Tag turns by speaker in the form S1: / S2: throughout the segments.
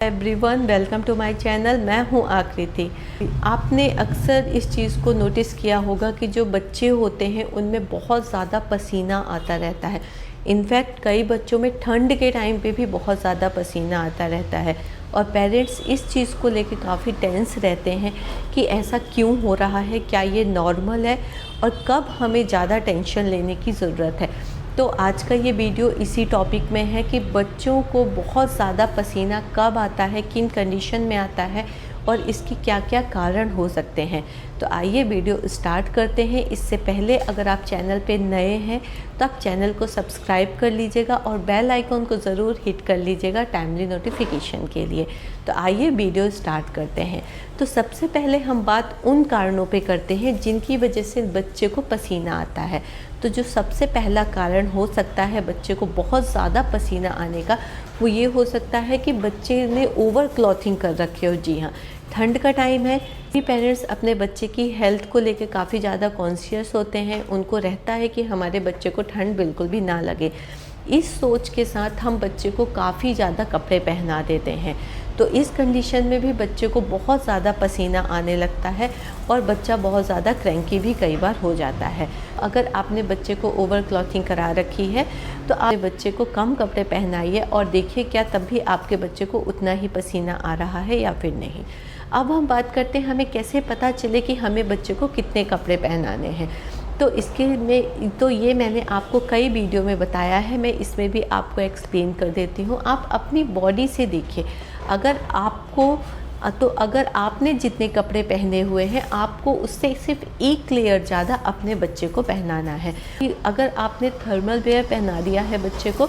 S1: Everyone, welcome to my channel. मैं हूं आकृति। आपने अक्सर इस चीज़ को नोटिस किया होगा कि जो बच्चे होते हैं उनमें बहुत ज़्यादा पसीना आता रहता है। इनफैक्ट कई बच्चों में ठंड के टाइम पे भी बहुत ज़्यादा पसीना आता रहता है और पेरेंट्स इस चीज़ को लेके काफ़ी टेंस रहते हैं कि ऐसा क्यों हो रहा है, क्या ये नॉर्मल है और कब हमें ज़्यादा टेंशन लेने की ज़रूरत है। तो आज का ये वीडियो इसी टॉपिक में है कि बच्चों को बहुत ज़्यादा पसीना कब आता है, किन कंडीशन में आता है और इसकी क्या क्या कारण हो सकते हैं। तो आइए वीडियो स्टार्ट करते हैं। इससे पहले अगर आप चैनल पे नए हैं तो आप चैनल को सब्सक्राइब कर लीजिएगा और बेल आइकॉन को ज़रूर हिट कर लीजिएगा टाइमली नोटिफिकेशन के लिए। तो आइए वीडियो स्टार्ट करते हैं। तो सबसे पहले हम बात उन कारणों पे करते हैं जिनकी वजह से बच्चे को पसीना आता है। तो जो सबसे पहला कारण हो सकता है बच्चे को बहुत ज़्यादा पसीना आने का, वो ये हो सकता है कि बच्चे ने ओवर क्लॉथिंग कर रखी हो। जी हाँ, ठंड का टाइम है, भी पेरेंट्स अपने बच्चे की हेल्थ को लेकर काफ़ी ज़्यादा कॉन्शियस होते हैं। उनको रहता है कि हमारे बच्चे को ठंड बिल्कुल भी ना लगे। इस सोच के साथ हम बच्चे को काफ़ी ज़्यादा कपड़े पहना देते हैं। तो इस कंडीशन में भी बच्चे को बहुत ज़्यादा पसीना आने लगता है और बच्चा बहुत ज़्यादा क्रैंकी भी कई बार हो जाता है। अगर आपने बच्चे को ओवर क्लॉथिंग करा रखी है तो आप बच्चे को कम कपड़े पहनाइए और देखिए क्या तब भी आपके बच्चे को उतना ही पसीना आ रहा है या फिर नहीं। अब हम बात करते हैं हमें कैसे पता चले कि हमें बच्चे को कितने कपड़े पहनाने हैं। तो इसके में तो ये मैंने आपको कई वीडियो में बताया है, मैं इसमें भी आपको एक्सप्लेन कर देती हूँ। आप अपनी बॉडी से देखिए, अगर आपने जितने कपड़े पहने हुए हैं आपको उससे सिर्फ एक लेयर ज़्यादा अपने बच्चे को पहनाना है। अगर आपने थर्मल वेयर पहना दिया है बच्चे को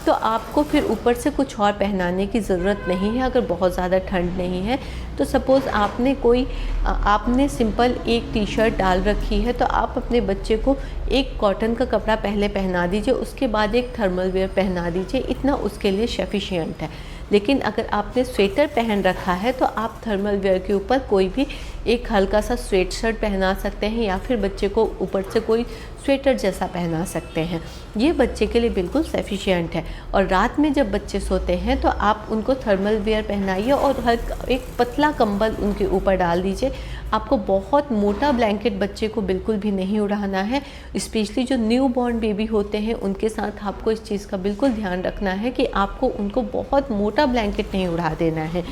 S1: तो आपको फिर ऊपर से कुछ और पहनाने की ज़रूरत नहीं है। अगर बहुत ज़्यादा ठंड नहीं है तो सपोज़ आपने सिंपल एक टी शर्ट डाल रखी है तो आप अपने बच्चे को एक कॉटन का कपड़ा पहले पहना दीजिए, उसके बाद एक थर्मल वेयर पहना दीजिए, इतना उसके लिए सफिशिएंट है। लेकिन अगर आपने स्वेटर पहन रखा है तो आप थर्मल वेयर के ऊपर कोई भी एक हल्का सा स्वेट शर्ट पहना सकते हैं या फिर बच्चे को ऊपर से कोई स्वेटर जैसा पहना सकते हैं। ये बच्चे के लिए बिल्कुल सफिशिएंट है। और रात में जब बच्चे सोते हैं तो आप उनको थर्मल वेयर पहनाइए और एक पतला कंबल उनके ऊपर डाल दीजिए। आपको बहुत मोटा ब्लैंकेट बच्चे को बिल्कुल भी नहीं उड़ाना है। स्पेशली जो न्यू बॉर्न बेबी होते हैं उनके साथ आपको इस चीज़ का बिल्कुल ध्यान रखना है कि आपको उनको बहुत मोटा ब्लैंकेट नहीं उड़ा देना है।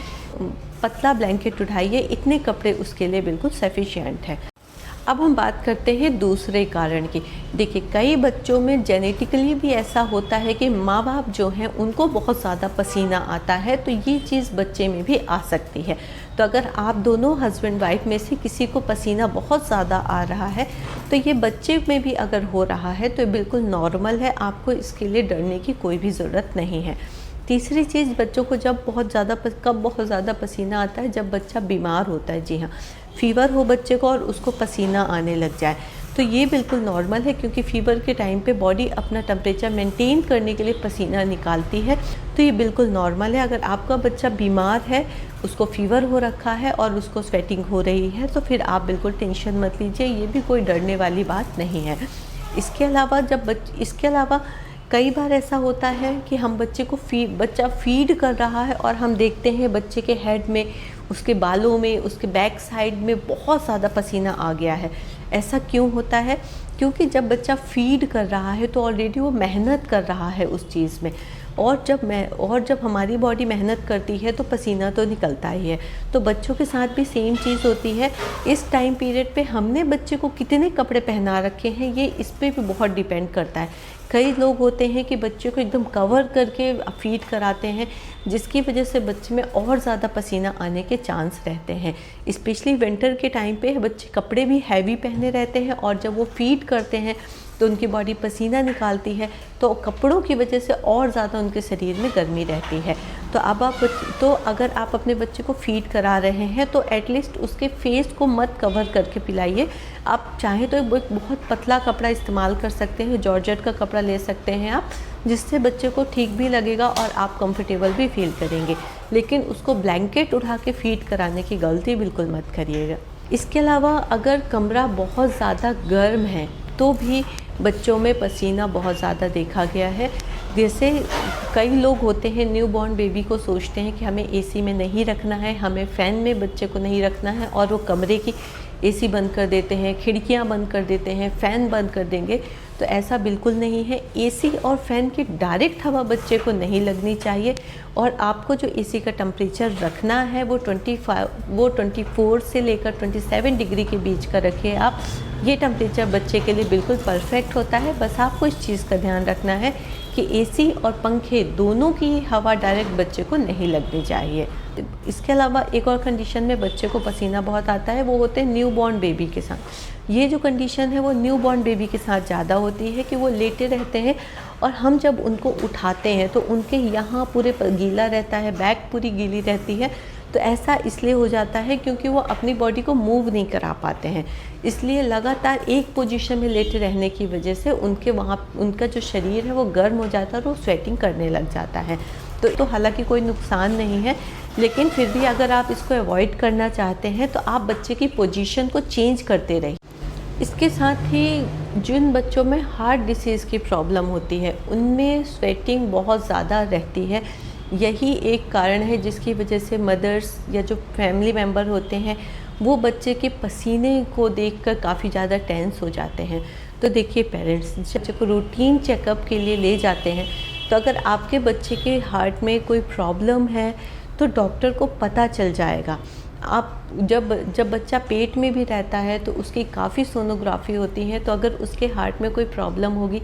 S1: पतला ब्लैंकेट उठाइए, इतने कपड़े उसके लिए बिल्कुल सफिशिएंट है। अब हम बात करते हैं दूसरे कारण की। देखिए, कई बच्चों में जेनेटिकली भी ऐसा होता है कि माँ बाप जो हैं उनको बहुत ज़्यादा पसीना आता है, तो ये चीज़ बच्चे में भी आ सकती है। तो अगर आप दोनों हस्बैंड वाइफ में से किसी को पसीना बहुत ज़्यादा आ रहा है तो ये बच्चे में भी अगर हो रहा है तो बिल्कुल नॉर्मल है, आपको इसके लिए डरने की कोई भी ज़रूरत नहीं है। तीसरी चीज़, बच्चों को कब बहुत ज़्यादा पसीना आता है, जब बच्चा बीमार होता है। जी हाँ, फीवर हो बच्चे को और उसको पसीना आने लग जाए तो ये बिल्कुल नॉर्मल है, क्योंकि फीवर के टाइम पे बॉडी अपना टेम्परेचर मेंटेन करने के लिए पसीना निकालती है। तो ये बिल्कुल नॉर्मल है। अगर आपका बच्चा बीमार है, उसको फीवर हो रखा है और उसको स्वेटिंग हो रही है तो फिर आप बिल्कुल टेंशन मत लीजिए, ये भी कोई डरने वाली बात नहीं है। इसके अलावा कई बार ऐसा होता है कि हम बच्चे को बच्चा फीड कर रहा है और हम देखते हैं बच्चे के हेड में, उसके बालों में, उसके बैक साइड में बहुत ज़्यादा पसीना आ गया है। ऐसा क्यों होता है? क्योंकि जब बच्चा फीड कर रहा है तो ऑलरेडी वो मेहनत कर रहा है उस चीज़ में, और जब हमारी बॉडी मेहनत करती है तो पसीना तो निकलता ही है। तो बच्चों के साथ भी सेम चीज़ होती है। इस टाइम पीरियड पे हमने बच्चे को कितने कपड़े पहना रखे हैं ये इस पे भी बहुत डिपेंड करता है। कई लोग होते हैं कि बच्चे को एकदम कवर करके फीड कराते हैं, जिसकी वजह से बच्चे में और ज़्यादा पसीना आने के चांस रहते हैं। स्पेशली विंटर के टाइम पे बच्चे कपड़े भी हैवी पहने रहते हैं और जब वो फीड करते हैं तो उनकी बॉडी पसीना निकालती है, तो कपड़ों की वजह से और ज़्यादा उनके शरीर में गर्मी रहती है। तो अगर आप अपने बच्चे को फीड करा रहे हैं तो एटलीस्ट उसके फेस को मत कवर करके पिलाइए। आप चाहें तो एक बहुत पतला कपड़ा इस्तेमाल कर सकते हैं, जॉर्जेट का कपड़ा ले सकते हैं आप, जिससे बच्चे को ठीक भी लगेगा और आप कंफर्टेबल भी फील करेंगे। लेकिन उसको ब्लैंकेट उठा के फीड कराने की गलती बिल्कुल मत करिएगा। इसके अलावा अगर कमरा बहुत ज़्यादा गर्म है तो भी बच्चों में पसीना बहुत ज़्यादा देखा गया है। जैसे कई लोग होते हैं न्यू बॉर्न बेबी को सोचते हैं कि हमें एसी में नहीं रखना है, हमें फ़ैन में बच्चे को नहीं रखना है, और वो कमरे की एसी बंद कर देते हैं, खिड़कियां बंद कर देते हैं, फ़ैन बंद कर देंगे। तो ऐसा बिल्कुल नहीं है। एसी और फ़ैन की डायरेक्ट हवा बच्चे को नहीं लगनी चाहिए, और आपको जो एसी का टेम्परेचर रखना है वो 24 से लेकर 27 डिग्री के बीच का रखिए आप। ये टेम्परेचर बच्चे के लिए बिल्कुल परफेक्ट होता है। बस आपको इस चीज़ का ध्यान रखना है कि एसी और पंखे दोनों की हवा डायरेक्ट बच्चे को नहीं लगनी चाहिए। इसके अलावा एक और कंडीशन में बच्चे को पसीना बहुत आता है, वो होते हैं न्यू बॉर्न बेबी के साथ। ये जो कंडीशन है वो न्यू बॉर्न बेबी के साथ ज़्यादा होती है कि वो लेटे रहते हैं, और हम जब उनको उठाते हैं तो उनके यहाँ पूरे गीला रहता है, बैक पूरी गीली रहती है। तो ऐसा इसलिए हो जाता है क्योंकि वो अपनी बॉडी को मूव नहीं करा पाते हैं, इसलिए लगातार एक पोजीशन में लेटे रहने की वजह से उनका जो शरीर है वो गर्म हो जाता है और वो स्वेटिंग करने लग जाता है। तो हालांकि कोई नुकसान नहीं है, लेकिन फिर भी अगर आप इसको अवॉइड करना चाहते हैं तो आप बच्चे की पोजीशन को चेंज करते रहिए। इसके साथ ही जिन बच्चों में हार्ट डिसीज़ की प्रॉब्लम होती है उनमें स्वेटिंग बहुत ज़्यादा रहती है। यही एक कारण है जिसकी वजह से मदर्स या जो फैमिली मेम्बर होते हैं वो बच्चे के पसीने को देखकर काफ़ी ज़्यादा टेंस हो जाते हैं। तो देखिए, पेरेंट्स बच्चे को रूटीन चेकअप के लिए ले जाते हैं, तो अगर आपके बच्चे के हार्ट में कोई प्रॉब्लम है तो डॉक्टर को पता चल जाएगा। आप जब बच्चा पेट में भी रहता है तो उसकी काफ़ी सोनोग्राफी होती है, तो अगर उसके हार्ट में कोई प्रॉब्लम होगी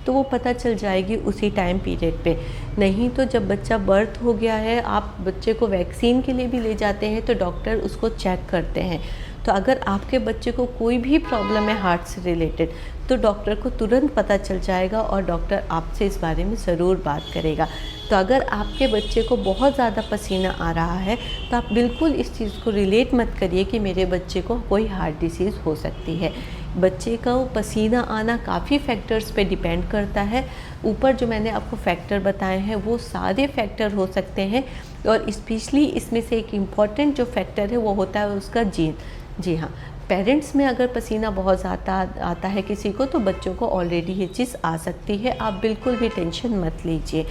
S1: तो वो पता चल जाएगी उसी टाइम पीरियड पे। नहीं तो जब बच्चा बर्थ हो गया है, आप बच्चे को वैक्सीन के लिए भी ले जाते हैं तो डॉक्टर उसको चेक करते हैं। तो अगर आपके बच्चे को कोई भी प्रॉब्लम है हार्ट से रिलेटेड तो डॉक्टर को तुरंत पता चल जाएगा और डॉक्टर आपसे इस बारे में ज़रूर बात करेगा। तो अगर आपके बच्चे को बहुत ज़्यादा पसीना आ रहा है तो आप बिल्कुल इस चीज़ को रिलेट मत करिए कि मेरे बच्चे को कोई हार्ट डिसीज़ हो सकती है। बच्चे का पसीना आना काफ़ी फैक्टर्स पे डिपेंड करता है। ऊपर जो मैंने आपको फैक्टर बताए हैं वो सारे फैक्टर हो सकते हैं, और स्पेशली इसमें से एक इम्पॉर्टेंट जो फैक्टर है वो होता है उसका जीन। जी हाँ, पेरेंट्स में अगर पसीना बहुत ज़्यादा आता है किसी को तो बच्चों को ऑलरेडी ये चीज़ आ सकती है। आप बिल्कुल भी टेंशन मत लीजिए।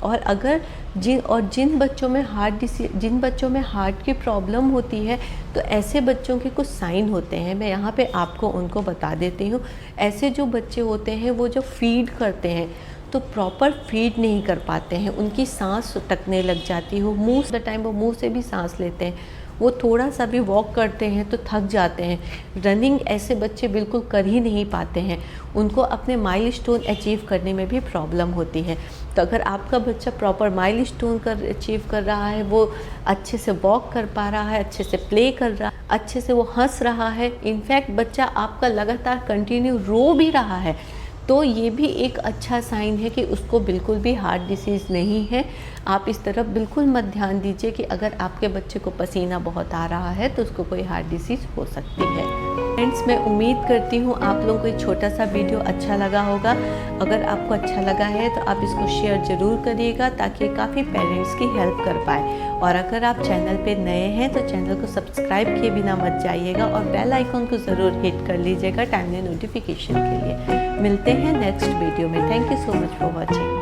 S1: और अगर जिन बच्चों में हार्ट की प्रॉब्लम होती है तो ऐसे बच्चों के कुछ साइन होते हैं, मैं यहाँ पे आपको उनको बता देती हूँ। ऐसे जो बच्चे होते हैं वो जो फीड करते हैं तो प्रॉपर फीड नहीं कर पाते हैं, उनकी सांस अटकने लग जाती है, मुँह द टाइम वो मुँह से भी सांस लेते हैं, वो थोड़ा सा भी वॉक करते हैं तो थक जाते हैं। रनिंग ऐसे बच्चे बिल्कुल कर ही नहीं पाते हैं, उनको अपने माइलस्टोन अचीव करने में भी प्रॉब्लम होती है। तो अगर आपका बच्चा प्रॉपर माइलस्टोन अचीव कर रहा है, वो अच्छे से वॉक कर पा रहा है, अच्छे से प्ले कर रहा है, अच्छे से वो हंस रहा है, इनफैक्ट बच्चा आपका लगातार कंटिन्यू रो भी रहा है, तो ये भी एक अच्छा साइन है कि उसको बिल्कुल भी हार्ट डिसीज़ नहीं है। आप इस तरफ बिल्कुल मत ध्यान दीजिए कि अगर आपके बच्चे को पसीना बहुत आ रहा है तो उसको कोई हार्ट डिसीज़ हो सकती है। फ्रेंड्स, मैं उम्मीद करती हूँ आप लोगों को ये छोटा सा वीडियो अच्छा लगा होगा। अगर आपको अच्छा लगा है तो आप इसको शेयर ज़रूर करिएगा ताकि काफ़ी पेरेंट्स की हेल्प कर पाए। और अगर आप चैनल पे नए हैं तो चैनल को सब्सक्राइब किए बिना मत जाइएगा और बेल आइकॉन को ज़रूर हिट कर लीजिएगा टाइमली नोटिफिकेशन के लिए। मिलते हैं नेक्स्ट वीडियो में। Thank you so much for watching.